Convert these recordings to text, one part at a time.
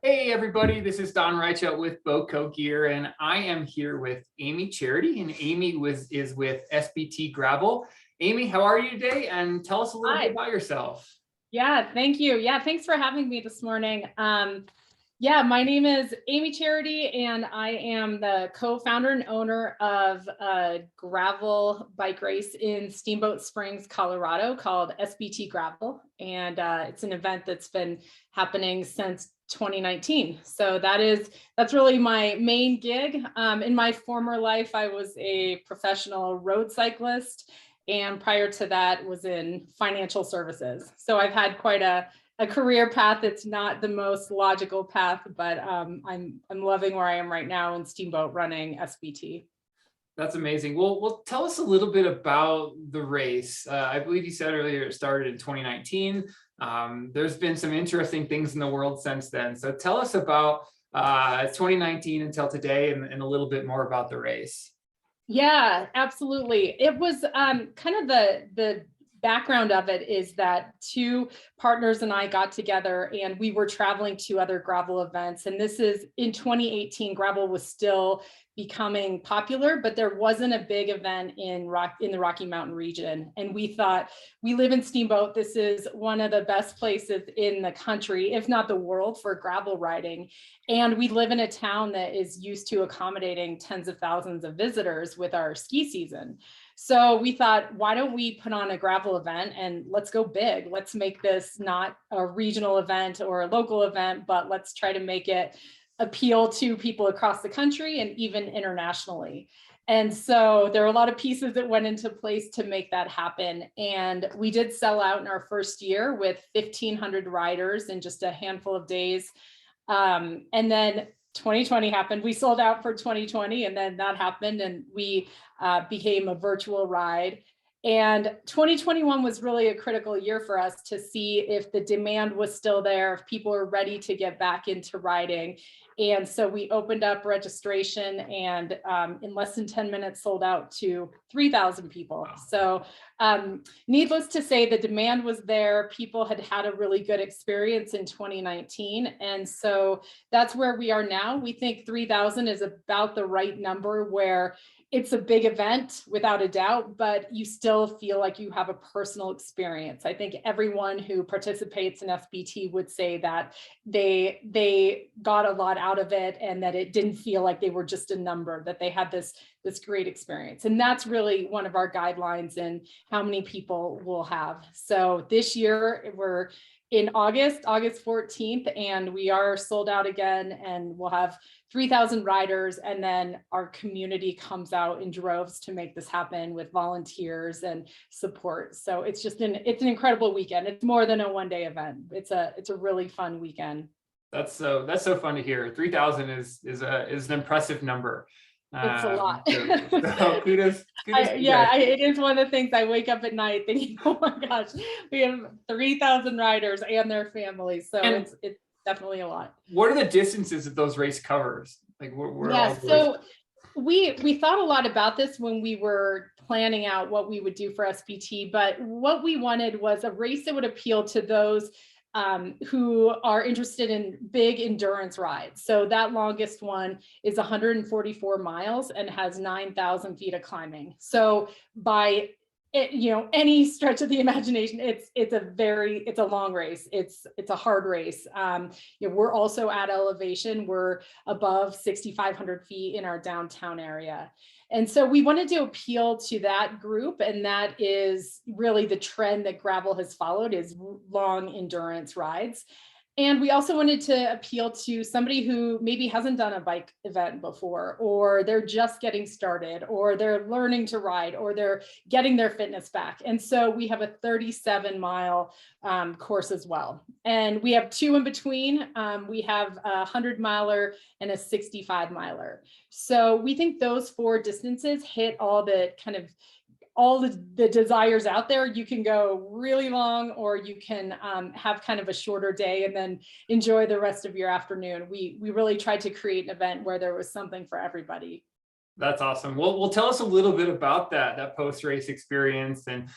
Hey everybody, this is Don Reichelt with BOCO Gear, and I am here with Amy Charity, and Amy is with SBT Gravel. Amy, how are you today? And tell us a little bit Hi. about yourself. Yeah, thank you. Yeah, thanks for having me this morning. Yeah, my name is Amy Charity, and I am the co-founder and owner of a gravel bike race in Steamboat Springs, Colorado called SBT Gravel. And it's an event that's been happening since 2019. So that's really my main gig. In my former life, I was a professional road cyclist, and prior to that was in financial services. So I've had quite a career path. It's not the most logical path, but I'm loving where I am right now in Steamboat running SBT. That's amazing. Well, tell us a little bit about the race. I believe you said earlier it started in 2019. There's been some interesting things in the world since then. So tell us about 2019 until today, and a little bit more about the race. Yeah, absolutely. It was kind of the background of it is that two partners and I got together and we were traveling to other gravel events. And this is in 2018, gravel was still becoming popular, but there wasn't a big event in the Rocky Mountain region. And we thought, we live in Steamboat. This is one of the best places in the country, if not the world, for gravel riding. And we live in a town that is used to accommodating tens of thousands of visitors with our ski season. So we thought, why don't we put on a gravel event and let's go big. Let's make this not a regional event or a local event, but let's try to make it appeal to people across the country and even internationally. And so there are a lot of pieces that went into place to make that happen. And we did sell out in our first year with 1,500 riders in just a handful of days. And then 2020 happened. We sold out for 2020, and then that happened, and we became a virtual ride. And 2021 was really a critical year for us to see if the demand was still there, if people were ready to get back into riding. And so we opened up registration, and in less than 10 minutes sold out to 3,000 people. So needless to say, the demand was there. People had had a really good experience in 2019. And so that's where we are now. We think 3,000 is about the right number, where it's a big event without a doubt, but you still feel like you have a personal experience. I think everyone who participates in SBT would say that they got a lot out of it, and that it didn't feel like they were just a number, that they had this great experience. And that's really one of our guidelines in how many people we'll have. So this year we're in August 14th, and we are sold out again, and we'll have 3,000 riders. And then our community comes out in droves to make this happen with volunteers and support. So it's an incredible weekend. It's more than a one-day event. It's a really fun weekend. That's so fun to hear. 3,000 is an impressive number. It's a lot. So kudos to you guys. It is one of the things I wake up at night thinking, oh my gosh, we have 3,000 riders and their families. So it's definitely a lot. What are the distances that those race covers? Like so we thought a lot about this when we were planning out what we would do for SBT, but what we wanted was a race that would appeal to those who are interested in big endurance rides. So that longest one is 144 miles and has 9,000 feet of climbing. So by any stretch of the imagination, it's a long race. It's a hard race. We're also at elevation. We're above 6,500 feet in our downtown area. And so we wanted to appeal to that group, and that is really the trend that gravel has followed, is long endurance rides. And we also wanted to appeal to somebody who maybe hasn't done a bike event before, or they're just getting started, or they're learning to ride, or they're getting their fitness back. And so we have a 37-mile course as well. And we have two in between. We have a 100-miler and a 65-miler. So we think those four distances hit all the desires out there. You can go really long, or you can have kind of a shorter day and then enjoy the rest of your afternoon. We really tried to create an event where there was something for everybody. That's awesome. Well, tell us a little bit about that post-race experience, and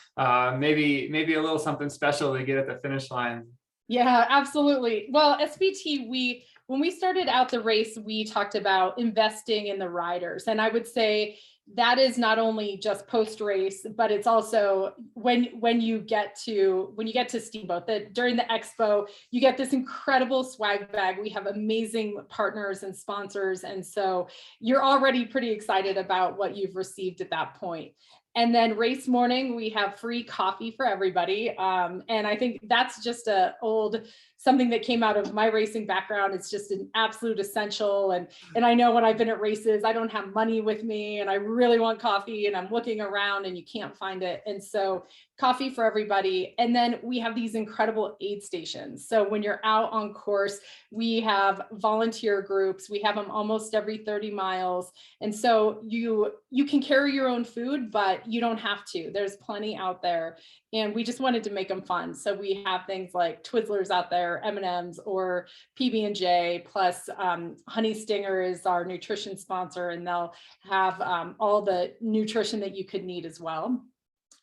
maybe a little something special to get at the finish line. Yeah, absolutely. Well, SBT, when we started out the race, we talked about investing in the riders. And I would say that is not only just post race, but it's also when you get to Steamboat, that during the expo, you get this incredible swag bag. We have amazing partners and sponsors. And so you're already pretty excited about what you've received at that point. And then race morning, we have free coffee for everybody. And I think that's just something that came out of my racing background. It's just an absolute essential. And I know when I've been at races, I don't have money with me and I really want coffee and I'm looking around and you can't find it. And so coffee for everybody. And then we have these incredible aid stations. So when you're out on course, we have volunteer groups. We have them almost every 30 miles. And so you can carry your own food, but you don't have to. There's plenty out there. And we just wanted to make them fun. So we have things like Twizzlers out there, M&Ms, or PB&J, plus Honey Stinger is our nutrition sponsor, and they'll have all the nutrition that you could need as well.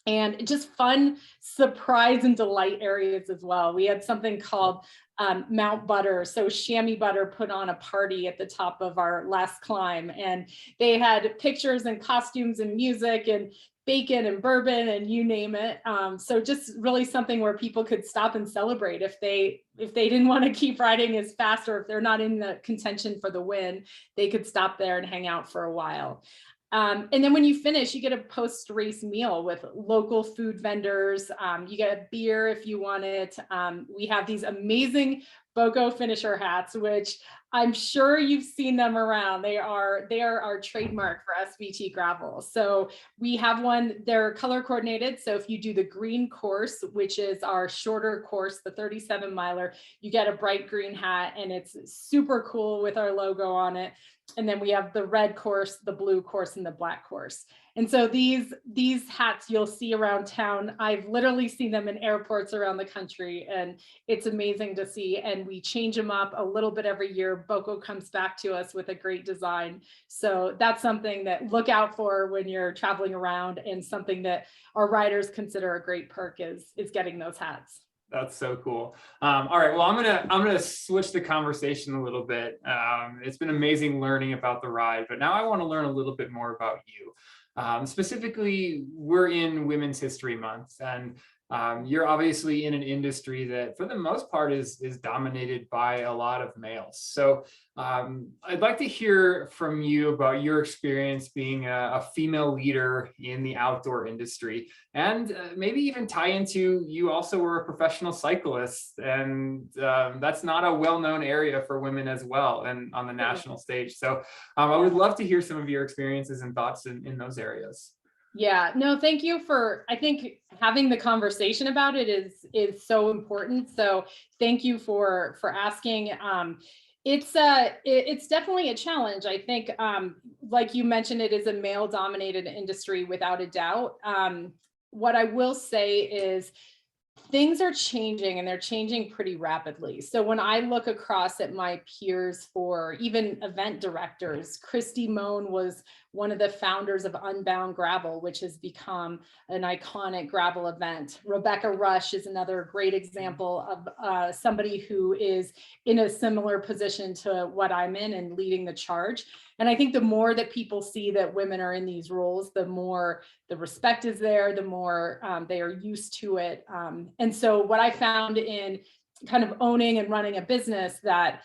And just fun surprise and delight areas as well. We had something called Mount Butter. So Chamois Butter put on a party at the top of our last climb, and they had pictures and costumes and music and bacon and bourbon and you name it. So just really something where people could stop and celebrate if they didn't want to keep riding as fast, or if they're not in the contention for the win, they could stop there and hang out for a while. And then when you finish, you get a post-race meal with local food vendors. You get a beer if you want it. We have these amazing BOCO finisher hats, which I'm sure you've seen them around. They are our trademark for SBT gravel. So we have one, they're color coordinated. So if you do the green course, which is our shorter course, the 37 miler, you get a bright green hat and it's super cool with our logo on it. And then we have the red course, the blue course, and the black course. And so these hats you'll see around town. I've literally seen them in airports around the country, and it's amazing to see. And we change them up a little bit every year. BOCO comes back to us with a great design. So that's something that look out for when you're traveling around, and something that our riders consider a great perk is getting those hats. That's so cool. All right, well, I'm gonna switch the conversation a little bit. It's been amazing learning about the ride, but now I want to learn a little bit more about you. Specifically, we're in Women's History Month, and you're obviously in an industry that, for the most part, is dominated by a lot of males. So I'd like to hear from you about your experience being a female leader in the outdoor industry, and maybe even tie into, you also were a professional cyclist, and that's not a well-known area for women as well, and on the national stage. So I would love to hear some of your experiences and thoughts in those areas. Yeah, no, thank you for, I think having the conversation about it is so important. So thank you for asking. It's definitely a challenge. I think, like you mentioned, it is a male dominated industry without a doubt. What I will say is things are changing, and they're changing pretty rapidly. So when I look across at my peers for even event directors, Christy Moan was one of the founders of Unbound Gravel, which has become an iconic gravel event. Rebecca Rush is another great example of somebody who is in a similar position to what I'm in and leading the charge. And I think the more that people see that women are in these roles, the more the respect is there, the more they are used to it. And so what I found in kind of owning and running a business, that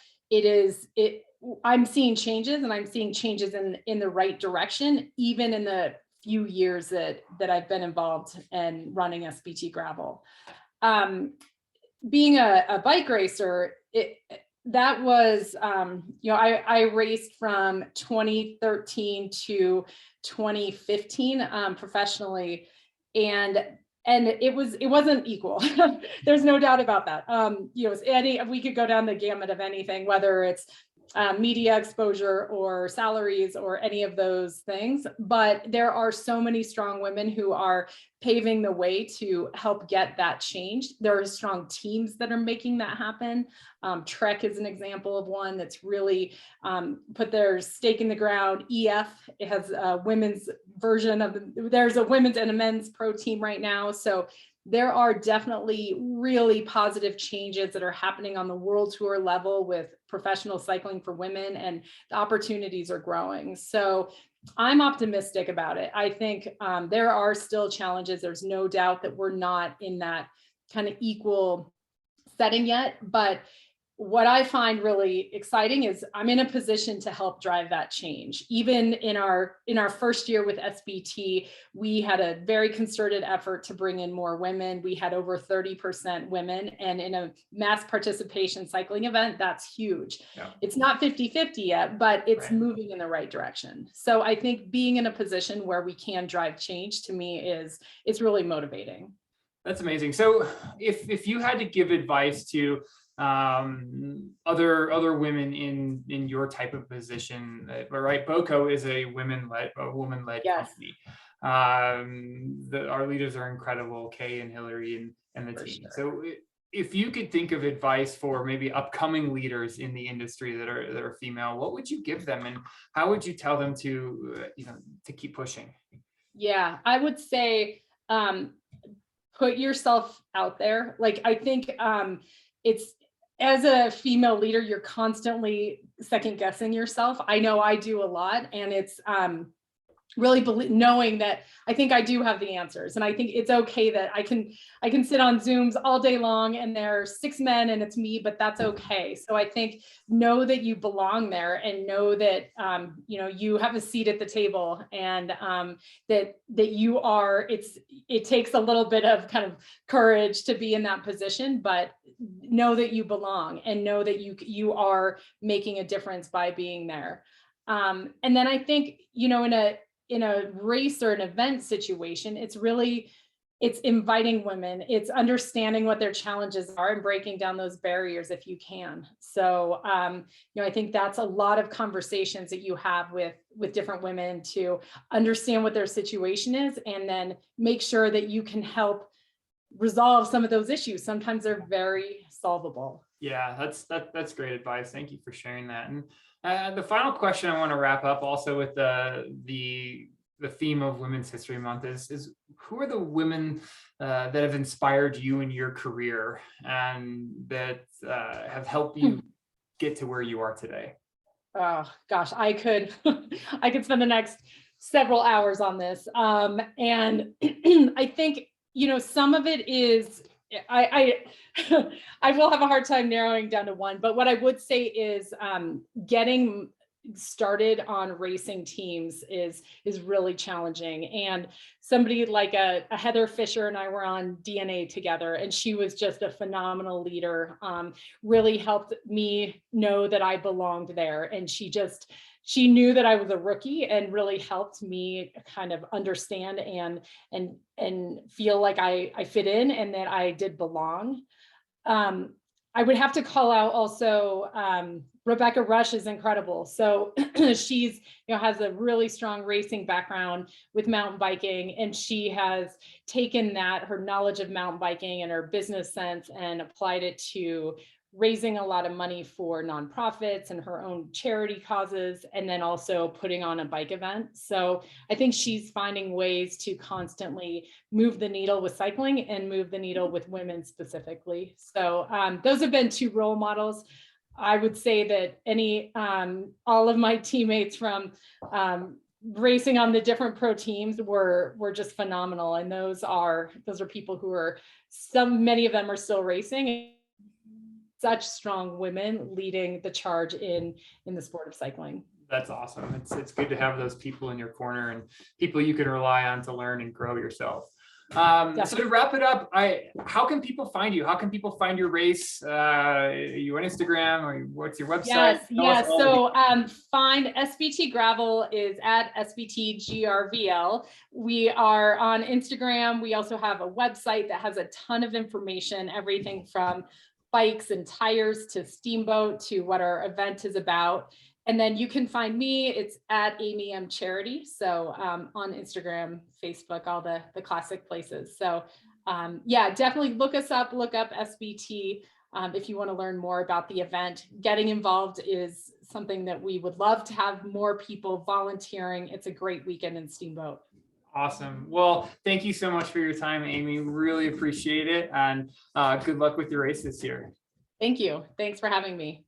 I'm seeing changes, and I'm seeing changes in the right direction, even in the few years that I've been involved in running SBT Gravel. Being a bike racer, that was, I raced from 2013 to 2015 professionally, and it wasn't equal. There's no doubt about that. We could go down the gamut of anything, whether it's media exposure or salaries or any of those things. But there are so many strong women who are paving the way to help get that changed. There are strong teams that are making that happen. Trek is an example of one that's really put their stake in the ground. EF has a women's version of there's a women's and a men's pro team right now. So there are definitely really positive changes that are happening on the world tour level with professional cycling for women, and the opportunities are growing. So I'm optimistic about it. I think there are still challenges. There's no doubt that we're not in that kind of equal setting yet, but what I find really exciting is I'm in a position to help drive that change. Even in our first year with SBT, we had a very concerted effort to bring in more women. We had over 30% women, and in a mass participation cycling event, that's huge. Yeah. It's not 50-50 yet, but it's Right. moving in the right direction. So I think being in a position where we can drive change, to me, it's really motivating. That's amazing. So if you had to give advice to other women in your type of position, right? BOCO is a woman-led Yes, company. Our leaders are incredible, Kay and Hillary and the for team. sure. So if you could think of advice for maybe upcoming leaders in the industry that are female, what would you give them, and how would you tell them to to keep pushing? Yeah, I would say put yourself out there. Like, I think it's, as a female leader, you're constantly second guessing yourself. I know I do a lot, and it's really knowing that I think I do have the answers, and I think it's okay that I can sit on Zooms all day long and there are 6 men and it's me, but that's okay. So I think know that you belong there, and know that you have a seat at the table, and that you are. It takes a little bit of kind of courage to be in that position, but know that you belong, and know that you are making a difference by being there. And then I think, in a race or an event situation, it's inviting women, it's understanding what their challenges are and breaking down those barriers if you can. So I think that's a lot of conversations that you have with different women to understand what their situation is, and then make sure that you can help resolve some of those issues. Sometimes they're very solvable. Yeah, that's great advice. Thank you for sharing that. And the final question I want to wrap up also with the theme of Women's History Month is who are the women that have inspired you in your career and that have helped you get to where you are today? Oh gosh, I could I could spend the next several hours on this. And I think, some of it is I I will have a hard time narrowing down to one, but what I would say is getting started on racing teams is really challenging. And somebody like a Heather Fisher and I were on DNA together, and she was just a phenomenal leader. Really helped me know that I belonged there, and she knew that I was a rookie, and really helped me kind of understand and feel like I fit in, and that I did belong. I would have to call out also Rebecca Rush is incredible. So she's has a really strong racing background with mountain biking, and she has taken her knowledge of mountain biking and her business sense and applied it to raising a lot of money for nonprofits and her own charity causes, and then also putting on a bike event. So I think she's finding ways to constantly move the needle with cycling and move the needle with women specifically. So those have been two role models. I would say that all of my teammates from racing on the different pro teams were just phenomenal. And those are people who many of them are still racing. Such strong women leading the charge in the sport of cycling. That's awesome. It's good to have those people in your corner and people you can rely on to learn and grow yourself. So to wrap it up, how can people find you? How can people find your race? You on Instagram, or what's your website? Yes. So find SBT Gravel is at SBTGRVL. We are on Instagram. We also have a website that has a ton of information, everything from bikes and tires to Steamboat to what our event is about. And then you can find me, it's at Amy M Charity. So on Instagram, Facebook, all the classic places. So definitely look us up, look up SBT if you want to learn more about the event. Getting involved is something that we would love to have more people volunteering. It's a great weekend in Steamboat. Awesome. Well, thank you so much for your time, Amy. Really appreciate it. And good luck with your race this year. Thank you. Thanks for having me.